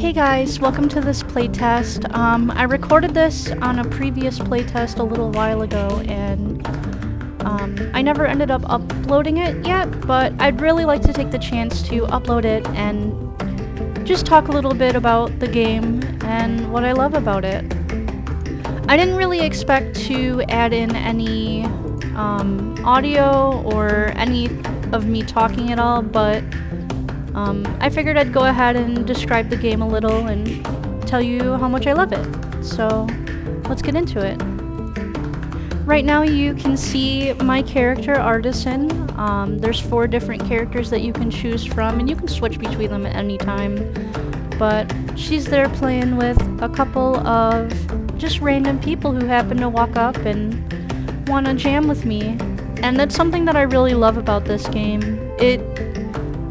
Hey guys, welcome to this playtest. I recorded this on a previous playtest a little while ago, and I never ended up uploading it yet, but I'd really like to take the chance to upload it and just talk a little bit about the game and what I love about it. I didn't really expect to add in any audio or any of me talking at all, but I figured I'd go ahead and describe the game a little and tell you how much I love it. So let's get into it. Right now you can see my character, Artisan. There's 4 different characters that you can choose from, and you can switch between them at any time. But she's there playing with a couple of just random people who happen to walk up and want to jam with me. And that's something that I really love about this game. It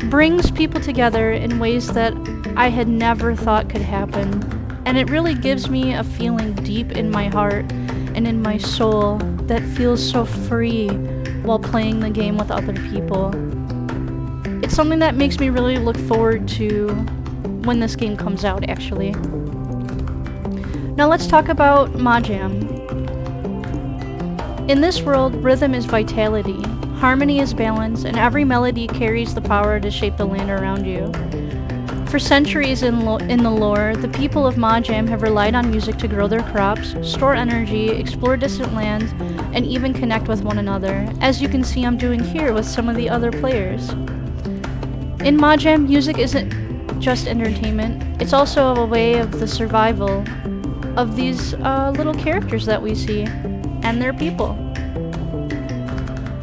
brings people together in ways that I had never thought could happen, and it really gives me a feeling deep in my heart and in my soul that feels so free while playing the game with other people. It's something that makes me really look forward to when this game comes out, actually. Now let's talk about Majjam. In this world, rhythm is vitality. Harmony is balance, and every melody carries the power to shape the land around you. For centuries in the lore, the people of Majjam have relied on music to grow their crops, store energy, explore distant lands, and even connect with one another, as you can see I'm doing here with some of the other players. In Majjam, music isn't just entertainment, it's also a way of the survival of these little characters that we see, and their people.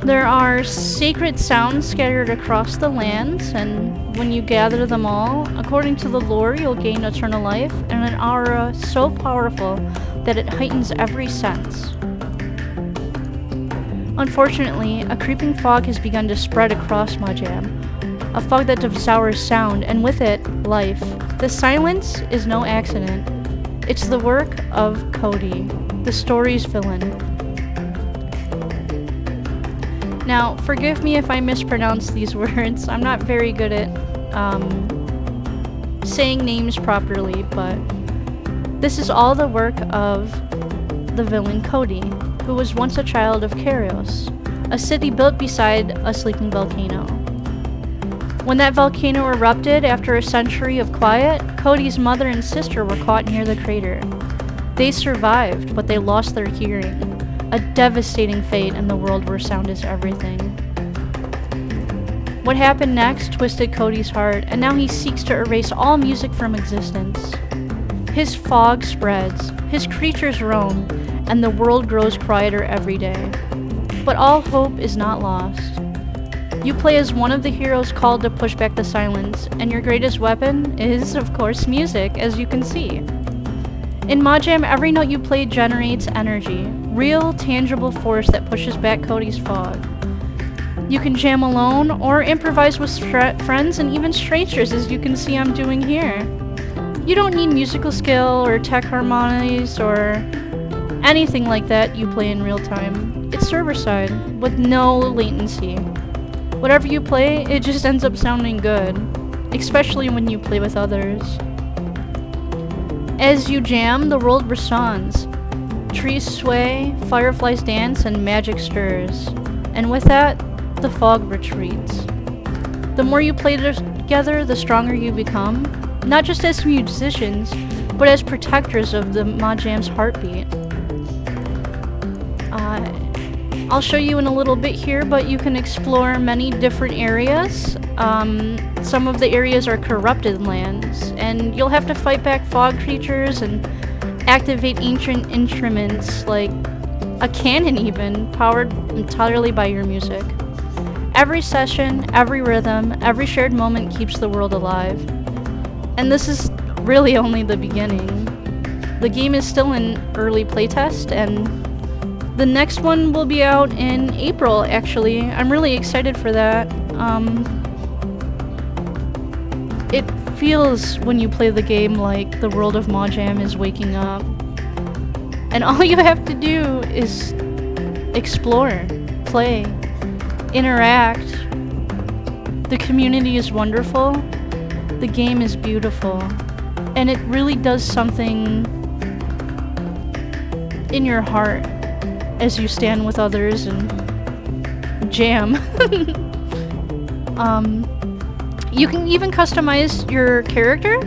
There are sacred sounds scattered across the lands, and when you gather them all, according to the lore, you'll gain eternal life and an aura so powerful that it heightens every sense. Unfortunately, a creeping fog has begun to spread across Majjam, a fog that devours sound, and with it, life. The silence is no accident. It's the work of Cody, the story's villain. Now, forgive me if I mispronounce these words. I'm not very good at saying names properly, but this is all the work of the villain Cody, who was once a child of Kairos, a city built beside a sleeping volcano. When that volcano erupted after a century of quiet, Cody's mother and sister were caught near the crater. They survived, but they lost their hearing. A devastating fate in the world where sound is everything. What happened next twisted Cody's heart, and now he seeks to erase all music from existence. His fog spreads, his creatures roam, and the world grows quieter every day. But all hope is not lost. You play as one of the heroes called to push back the silence, and your greatest weapon is, of course, music, as you can see. In Majjam, every note you play generates energy, real, tangible force that pushes back Cody's fog. You can jam alone or improvise with friends and even strangers, as you can see I'm doing here. You don't need musical skill or tech harmonies or anything like that you play in real time. It's server-side, with no latency. Whatever you play, it just ends up sounding good, especially when you play with others. As you jam, the world responds. Trees sway, fireflies dance, and magic stirs. And with that, the fog retreats. The more you play together, the stronger you become, not just as musicians, but as protectors of the Majjam's heartbeat. I'll show you in a little bit here, but you can explore many different areas. Some of the areas are corrupted lands, and you'll have to fight back fog creatures and activate ancient instruments like a cannon even, powered entirely by your music. Every session, every rhythm, every shared moment keeps the world alive. And this is really only the beginning. The game is still in early playtest, and the next one will be out in April, actually. I'm really excited for that. It feels, when you play the game, like the world of Majjam is waking up. And all you have to do is explore, play, interact. The community is wonderful. The game is beautiful. And it really does something in your heart as you stand with others and jam. You can even customize your character.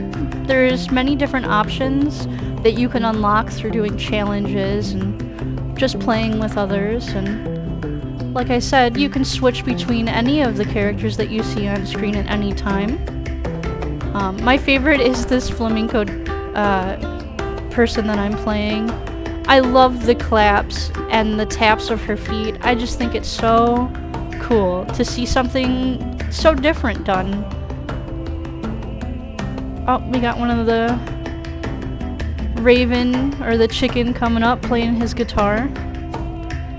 There's many different options that you can unlock through doing challenges and just playing with others. And like I said, you can switch between any of the characters that you see on screen at any time. My favorite is this flamenco person that I'm playing. I love the claps and the taps of her feet. I just think it's so cool to see something so different done. Oh, we got one of the raven or the chicken coming up playing his guitar.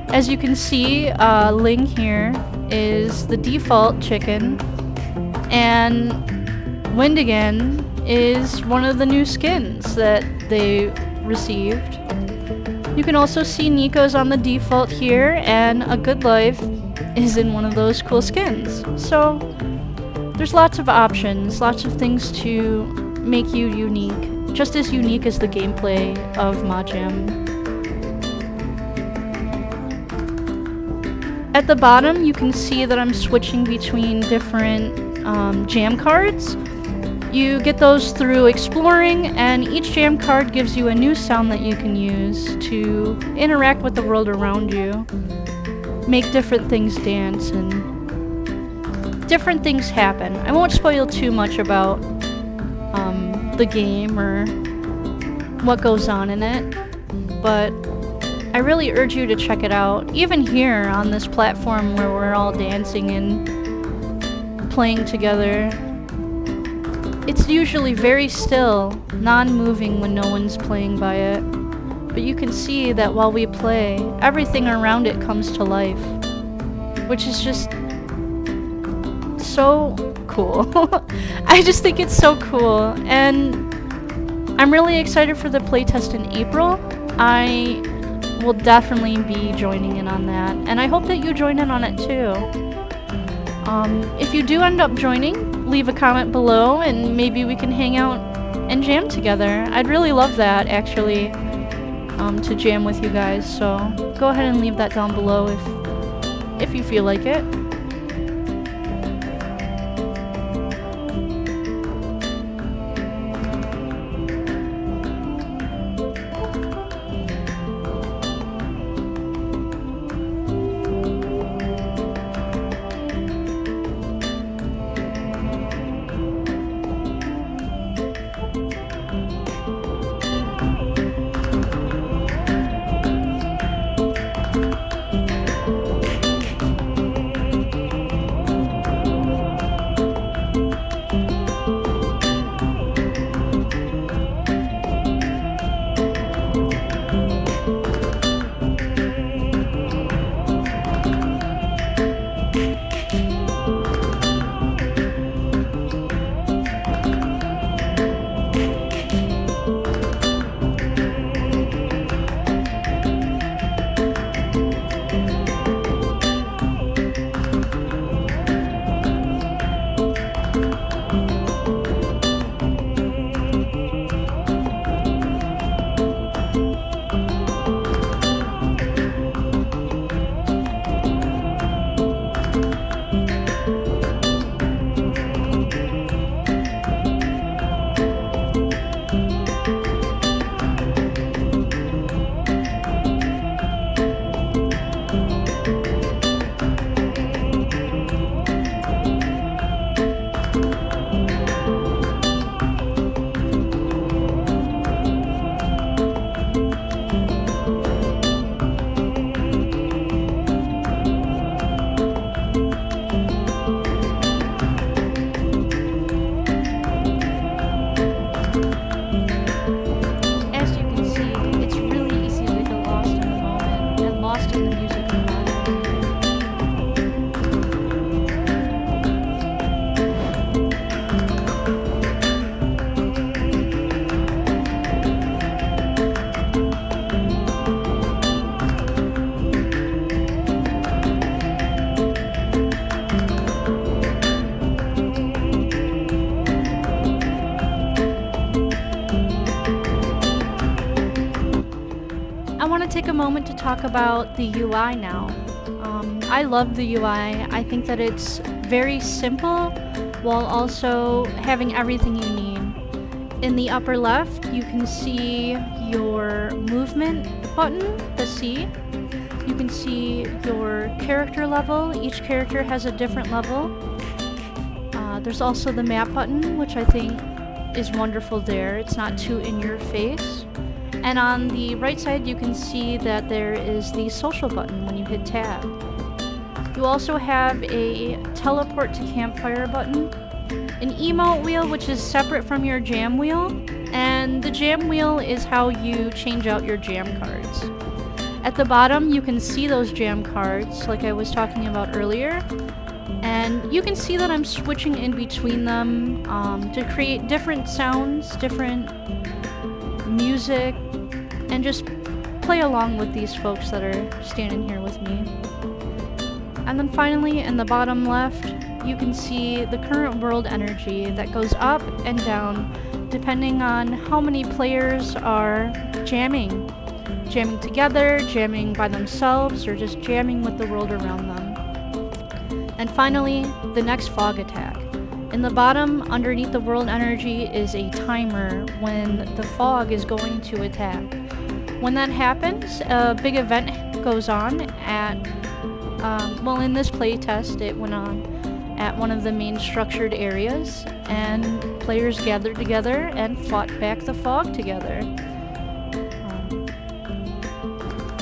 As you can see, Ling here is the default chicken, and Windigan is one of the new skins that they received. You can also see Nico's on the default here, and A Good Life is in one of those cool skins. So there's lots of options, lots of things to make you unique, just as unique as the gameplay of Majjam. At the bottom, you can see that I'm switching between different jam cards. You get those through exploring, and each jam card gives you a new sound that you can use to interact with the world around you, make different things dance, and different things happen. I won't spoil too much about the game or what goes on in it, but I really urge you to check it out. Even here on this platform where we're all dancing and playing together, it's usually very still, non-moving when no one's playing by it. But you can see that while we play, everything around it comes to life, which is just so cool. I just think it's so cool, and I'm really excited for the playtest in April. I will definitely be joining in on that, and I hope that you join in on it too. If you do end up joining, leave a comment below and maybe we can hang out and jam together. I'd really love that, actually, to jam with you guys, so go ahead and leave that down below if you feel like it. take a moment to talk about the UI now. I love the UI. I think that it's very simple while also having everything you need. In the upper left, you can see your movement button, the C. You can see your character level. Each character has a different level. There's also the map button, which I think is wonderful there. It's not too in your face. And on the right side, you can see that there is the social button when you hit tab. You also have a teleport to campfire button, an emote wheel, which is separate from your jam wheel, and the jam wheel is how you change out your jam cards. At the bottom, you can see those jam cards, like I was talking about earlier, and you can see that I'm switching in between them to create different sounds, different music, and just play along with these folks that are standing here with me. And then finally, in the bottom left, you can see the current world energy that goes up and down depending on how many players are jamming. Jamming together, jamming by themselves, or just jamming with the world around them. And finally, the next fog attack. In the bottom, underneath the world energy, is a timer when the fog is going to attack. When that happens, a big event goes on at, well, in this playtest, it went on at one of the main structured areas, and players gathered together and fought back the fog together.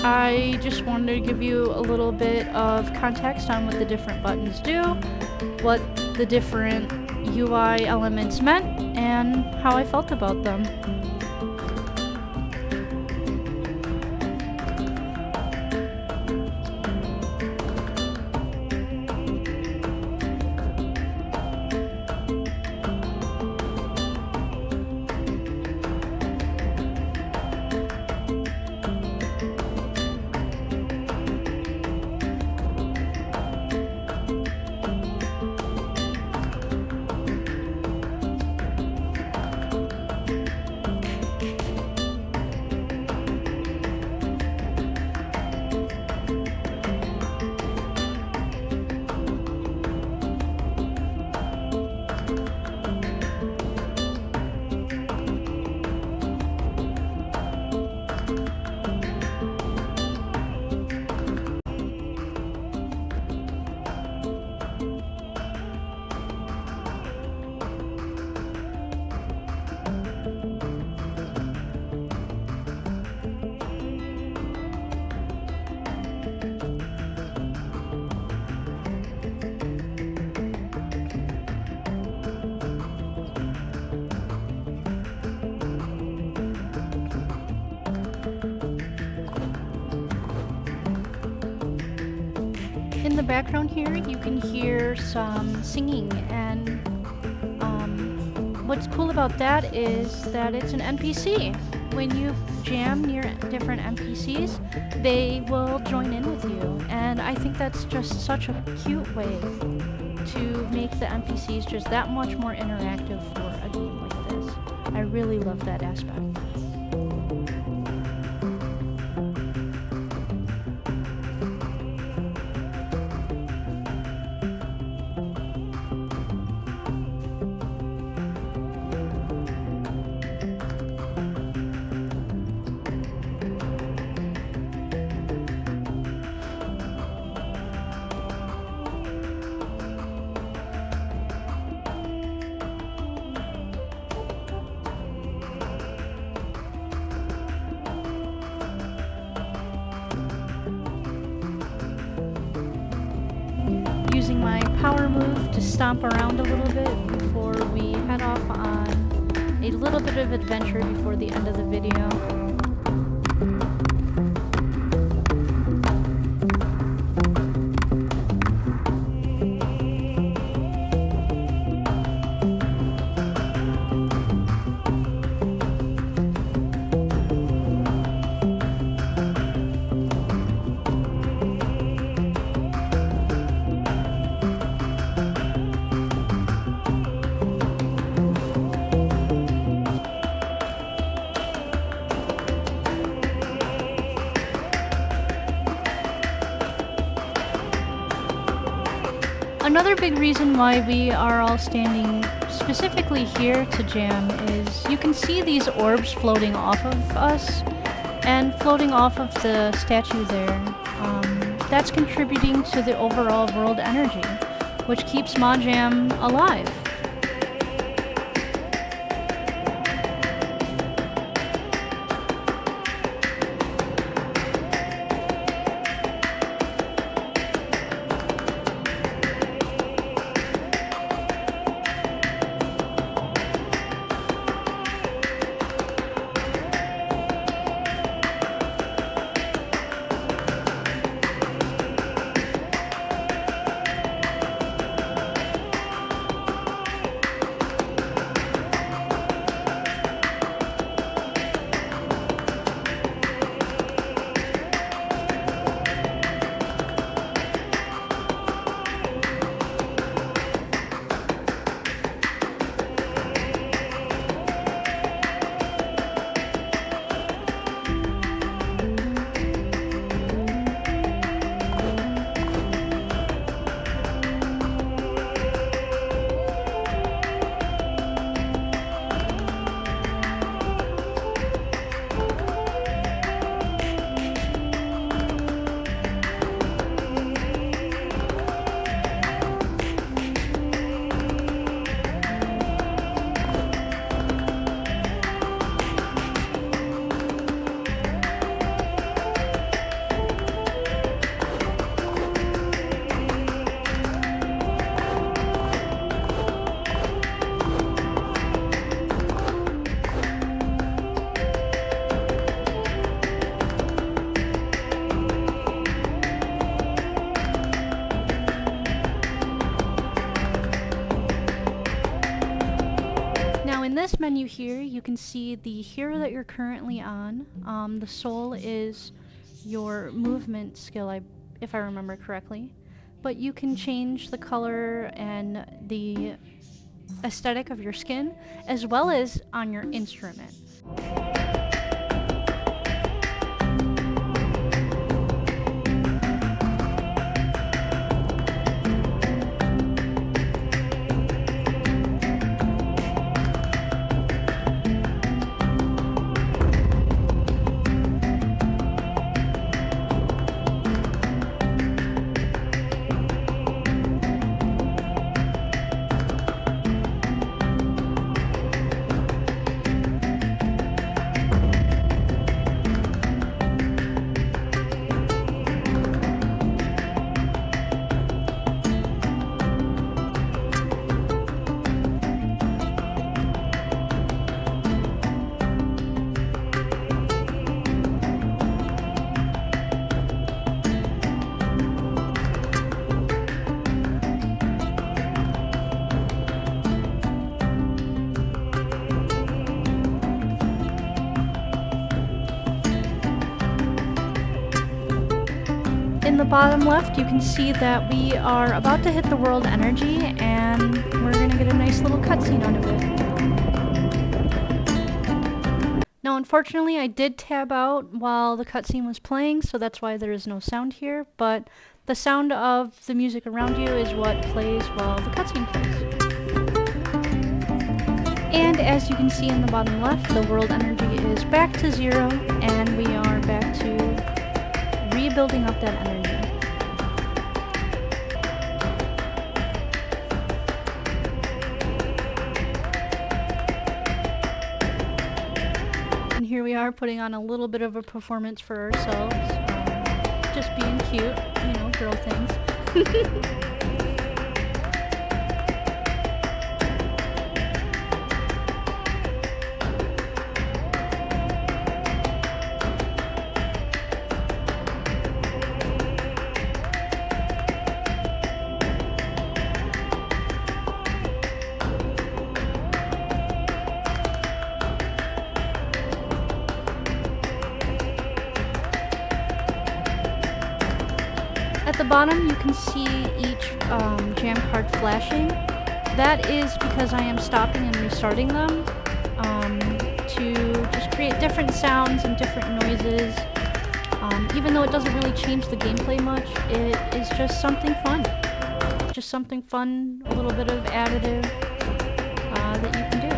I just wanted to give you a little bit of context on what the different buttons do, what the different UI elements meant, and how I felt about them. In the background here, you can hear some singing, and what's cool about that is that it's an NPC. When you jam near different NPCs, they will join in with you, and I think that's just such a cute way to make the NPCs just that much more interactive for a game like this. I really love that aspect. Using my power move to stomp around a little bit before we head off on a little bit of adventure before the end of the video. Another big reason why we are all standing specifically here to jam is you can see these orbs floating off of us and floating off of the statue there. That's contributing to the overall world energy, which keeps Majjam alive. In this menu here, you can see the hero that you're currently on. The soul is your movement skill, if I remember correctly. But you can change the color and the aesthetic of your skin, as well as on your instrument. In the bottom left, you can see that we are about to hit the world energy, and we're gonna get a nice little cutscene out of it. Now, unfortunately, I did tab out while the cutscene was playing, so that's why there is no sound here, but the sound of the music around you is what plays while the cutscene plays. And as you can see in the bottom left, the world energy is back to 0, and we are back to rebuilding up that energy. And here we are putting on a little bit of a performance for ourselves. Just being cute, you know, girl things. At the bottom, you can see each jam card flashing. That is because I am stopping and restarting them to just create different sounds and different noises. Even though it doesn't really change the gameplay much, it is just something fun. just something fun, a little bit of additive that you can do.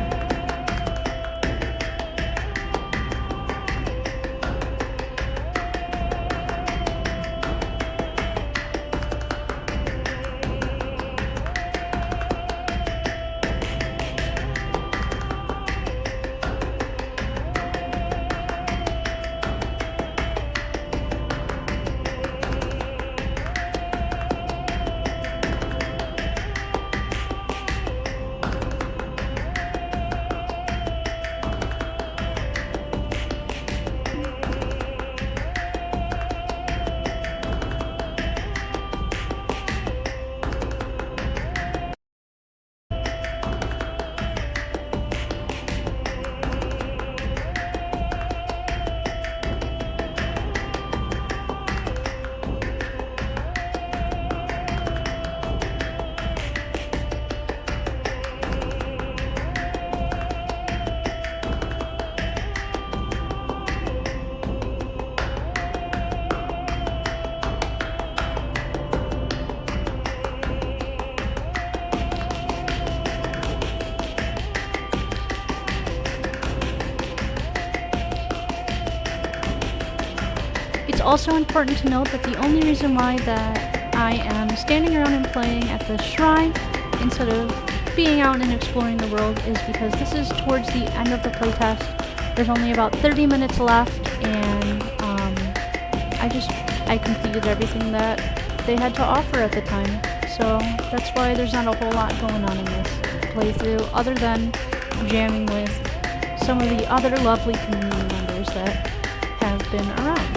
It's also important to note that the only reason why that I am standing around and playing at the shrine instead of being out and exploring the world is because this is towards the end of the playtest. There's only about 30 minutes left, and I completed everything that they had to offer at the time. So that's why there's not a whole lot going on in this playthrough other than jamming with some of the other lovely community members that have been around.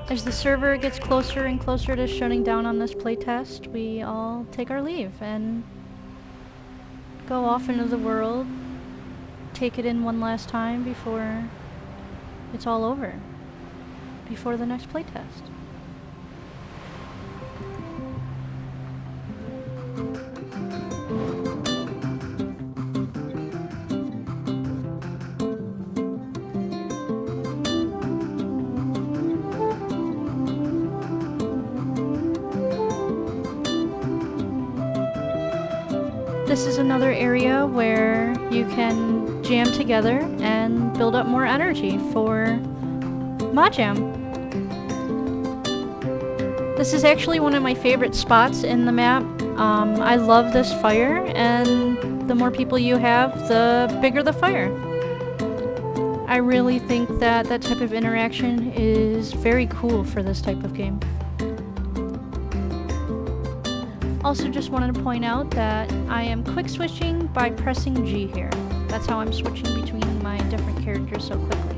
As the server gets closer and closer to shutting down on this playtest, we all take our leave and go off into the world, take it in one last time before it's all over, before the next playtest. This is another area where you can jam together and build up more energy for Majjam. This is actually one of my favorite spots in the map. I love this fire, and the more people you have, the bigger the fire. I really think that that type of interaction is very cool for this type of game. Also just wanted to point out that I am quick switching by pressing G here. That's how I'm switching between my different characters so quickly.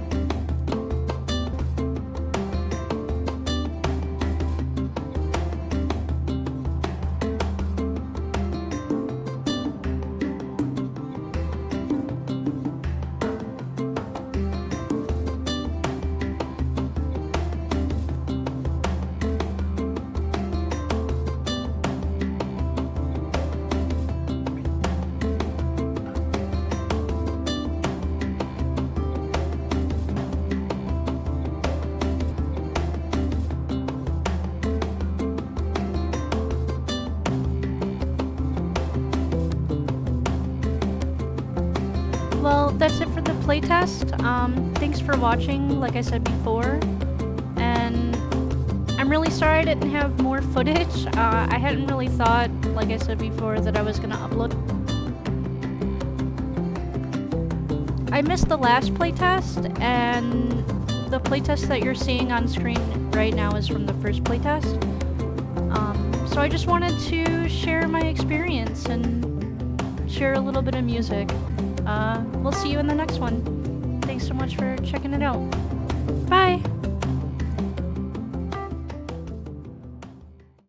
Well, that's it for the playtest. Thanks for watching, like I said before. And I'm really sorry I didn't have more footage. I hadn't really thought, like I said before, that I was gonna upload. I missed the last playtest, and the playtest that you're seeing on screen right now is from the first playtest. So I just wanted to share my experience and share a little bit of music. We'll see you in the next one. Thanks so much for checking it out. Bye!